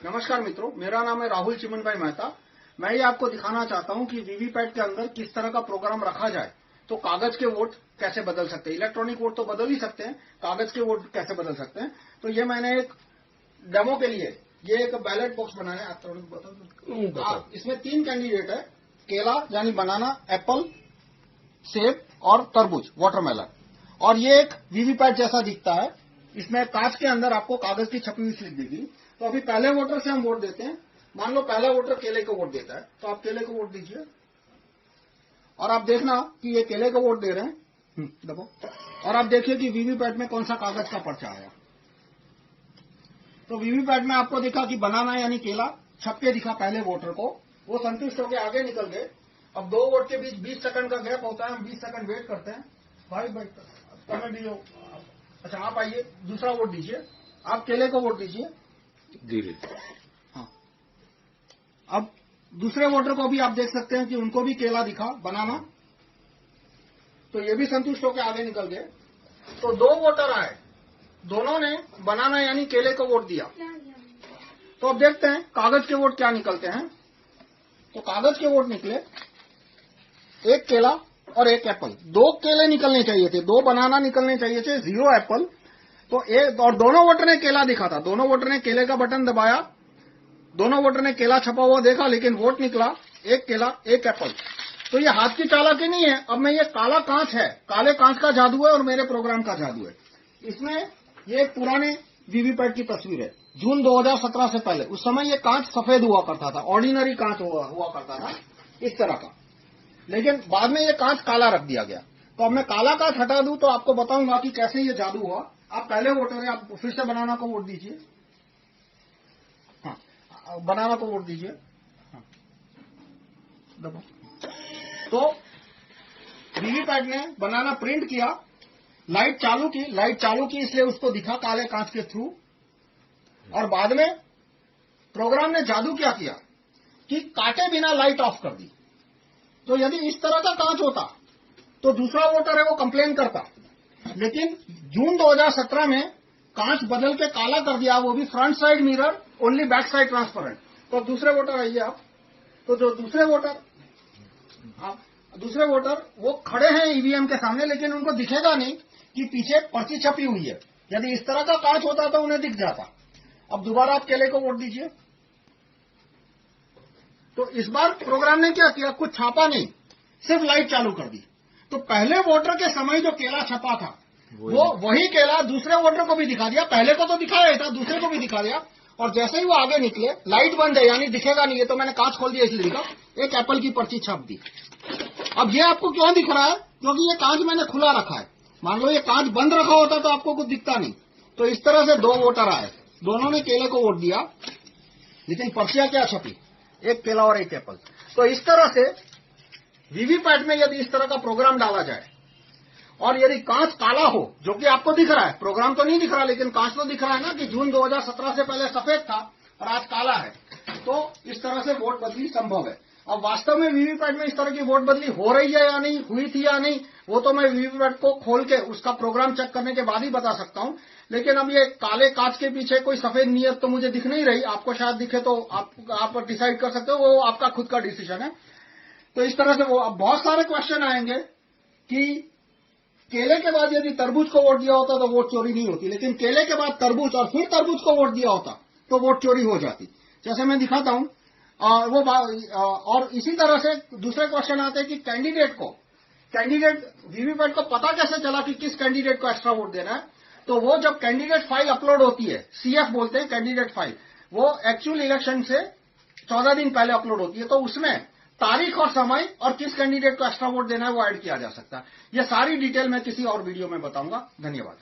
नमस्कार मित्रों, मेरा नाम है राहुल चिमन भाई मेहता। मैं ये आपको दिखाना चाहता हूं कि वीवीपैट के अंदर किस तरह का प्रोग्राम रखा जाए तो कागज के वोट कैसे बदल सकते हैं। इलेक्ट्रॉनिक वोट तो बदल ही सकते हैं, कागज के वोट कैसे बदल सकते हैं। तो ये मैंने एक डेमो के लिए ये एक बैलेट बॉक्स बनाया है। इसमें 3 कैंडिडेट है, केला यानी बनाना, एप्पल सेब और तरबूज वाटरमेलन। और ये एक वीवीपैट जैसा दिखता है। इसमें कांच के अंदर आपको कागज की छपी हुई स्लिप दिखी। तो अभी पहले वोटर से हम वोट देते हैं। मान लो पहला वोटर केले को वोट देता है, तो आप केले को वोट दीजिए और आप देखना कि ये केले को वोट दे रहे हैं। देखो, और आप देखिए कि वीवीपैट में कौन सा कागज का पर्चा आया। तो वीवीपैट में आपको दिखा कि बनाना यानी केला छप के दिखा पहले वोटर को। वो संतुष्ट होकर आगे निकल गए। अब 2 वोट के बीच 20 सेकंड का गैप होता है। हम 20 सेकंड वेट करते हैं। भाई समय भी हो। अच्छा, आप आइए, दूसरा वोट दीजिए। आप केले को वोट दीजिए। धीरे। हाँ, अब दूसरे वोटर को भी आप देख सकते हैं कि उनको भी केला दिखा, बनाना। तो ये भी संतुष्ट होकर आगे निकल गए। तो 2 वोटर आए, दोनों ने बनाना यानी केले को वोट दिया। तो अब देखते हैं कागज के वोट क्या निकलते हैं। तो कागज के वोट निकले 1 केला और 1 एप्पल। 2 केले निकलने चाहिए थे, 2 बनाना निकलने चाहिए थे, 0 एप्पल। तो और दोनों वोटर ने केला दिखा था। दोनों वोटर ने केले का बटन दबाया, दोनों वोटर ने केला छपा हुआ देखा, लेकिन वोट निकला 1 केला 1 एप्पल। तो ये हाथ की चालाकी नहीं है। अब मैं ये काला कांच है, काले कांच का जादू है और मेरे प्रोग्राम का जादू है। इसमें ये एक पुराने वीवीपैट की तस्वीर है, जून 2017 से पहले। उस समय ये कांच सफेद हुआ करता था, ऑर्डिनरी कांच हुआ करता था इस तरह का। लेकिन बाद में ये कांच काला रख दिया गया। तो अब मैं काला कांच हटा दूं तो आपको बताऊंगा कि कैसे ये जादू हुआ। आप पहले वोटर है, आप फिर से बनाना को वोट दीजिए। हाँ, बनाना को वोट दीजिए। हाँ, दबो। तो वीवीपैट ने बनाना प्रिंट किया, लाइट चालू की, इसलिए उसको दिखा काले कांच के थ्रू। और बाद में प्रोग्राम ने जादू क्या किया कि काटे बिना लाइट ऑफ कर दी। तो यदि इस तरह का कांच होता तो दूसरा वोटर है वो कंप्लेन करता। लेकिन जून 2017 में कांच बदल के काला कर दिया, वो भी front side mirror, only back side transparent. तो दूसरे वोटर आइए आप। तो जो दूसरे वोटर वो खड़े हैं ईवीएम के सामने, लेकिन उनको दिखेगा नहीं कि पीछे पर्ची छपी हुई है। यदि इस तरह का कांच होता तो उन्हें दिख जाता। अब दोबारा आप केले को वोट दीजिए। तो इस बार प्रोग्राम ने क्या किया, कुछ छापा नहीं, सिर्फ लाइट चालू कर दी। तो पहले वोटर के समय जो केला छपा था वो वही केला दूसरे वोटर को भी दिखा दिया। पहले को तो दिखाया ही था, दूसरे को भी दिखा दिया। और जैसे ही वो आगे निकले, लाइट बंद है यानी दिखेगा नहीं है। तो मैंने कांच खोल दिया इसलिए दिखा, 1 एप्पल की पर्ची छाप दी। अब ये आपको क्यों दिख रहा है, क्योंकि ये कांच मैंने खुला रखा है। मान लो ये कांच बंद रखा होता तो आपको कुछ दिखता नहीं। तो इस तरह से 2 वोटर आए, दोनों ने केले को वोट दिया, लेकिन पर्चियां क्या छपी, 1 केला और 1 एप्पल। तो इस तरह से वीवीपैट में यदि इस तरह का प्रोग्राम डाला जाए और यदि कांच काला हो, जो कि आपको दिख रहा है, प्रोग्राम तो नहीं दिख रहा लेकिन कांच तो दिख रहा है ना कि जून 2017 से पहले सफेद था और आज काला है, तो इस तरह से वोट बदली संभव है। अब वास्तव में वीवीपैट में इस तरह की वोट बदली हो रही है या नहीं, हुई थी या नहीं, वो तो मैं वीवीपैट को खोल के उसका प्रोग्राम चेक करने के बाद ही बता सकता हूं। लेकिन अब ये काले कांच के पीछे कोई सफेद नीयत तो मुझे दिख नहीं रही। आपको शायद दिखे तो आप डिसाइड कर सकते हो, वो आपका खुद का डिसीजन है। तो इस तरह से वो अब बहुत सारे क्वेश्चन आएंगे कि केले के बाद यदि तरबूज को वोट दिया होता तो वोट चोरी नहीं होती, लेकिन केले के बाद तरबूज और फिर तरबूज को वोट दिया होता तो वोट चोरी हो जाती। जैसे मैं दिखाता हूं। और इसी तरह से दूसरे क्वेश्चन आते हैं कि कैंडिडेट वीवीपैट को पता कैसे चला कि किस कैंडिडेट को एक्स्ट्रा वोट देना है। तो वो जब कैंडिडेट फाइल अपलोड होती है, सीएफ बोलते हैं कैंडिडेट फाइल, वो एक्चुअल इलेक्शन से 14 दिन पहले अपलोड होती है। तो उसमें तारीख और समय और किस कैंडिडेट को एक्स्ट्रा वोट देना है वो ऐड किया जा सकता है। ये सारी डिटेल मैं किसी और वीडियो में बताऊंगा। धन्यवाद।